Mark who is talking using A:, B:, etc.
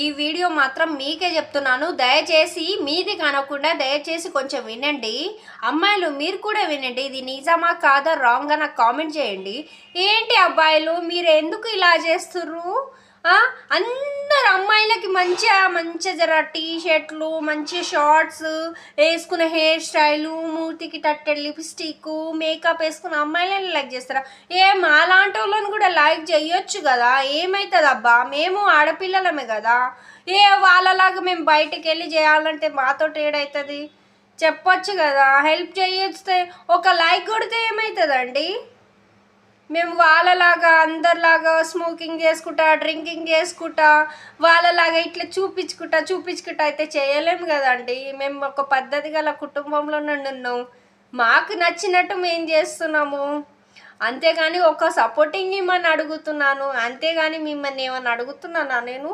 A: ఈ వీడియో మాత్రం మీకే చెప్తున్నాను, దయచేసి మీది కానకుండా దయచేసి కొంచెం వినండి. అమ్మాయిలు మీరు కూడా వినండి, ఇది నిజమా కాదా రాంగ్ అని కామెంట్ చేయండి. ఏంటి అబ్బాయిలు మీరు ఎందుకు ఇలా చేస్తుర్రు? అందరు అమ్మాయిలకి మంచిగా జర టీ షర్ట్లు, మంచి షార్ట్స్ వేసుకున్న, హెయిర్ స్టైలు, మూతికి టట్టెడ్ లిప్స్టిక్, మేకప్ వేసుకున్న అమ్మాయిలని లైక్ చేస్తారా? మాలాంటి వాళ్ళని కూడా లైక్ చేయొచ్చు కదా, ఏమవుతుంది అబ్బా, మేము ఆడపిల్లలమే కదా. వాళ్ళలాగా మేము బయటకు వెళ్ళి చేయాలంటే మాతో ఏడవుతుంది? చెప్పొచ్చు కదా, హెల్ప్ చేయొస్తే ఒక లైక్ కొడితే ఏమవుతుందండి? మేము వాళ్ళలాగా అందరిలాగా స్మోకింగ్ చేసుకుంటా, డ్రింకింగ్ చేసుకుంటా, వాళ్ళలాగా ఇట్లా చూపించుకుంటా అయితే చేయలేము కదండి. మేము ఒక పద్ధతి గల కుటుంబంలో నుండి ఉన్నాం, మాకు నచ్చినట్టు మేము చేస్తున్నాము. అంతేగాని ఒక సపోర్టింగ్ ఇమ్మని అడుగుతున్నాను, అంతేగాని మిమ్మల్ని ఏమని అడుగుతున్నానా నేను?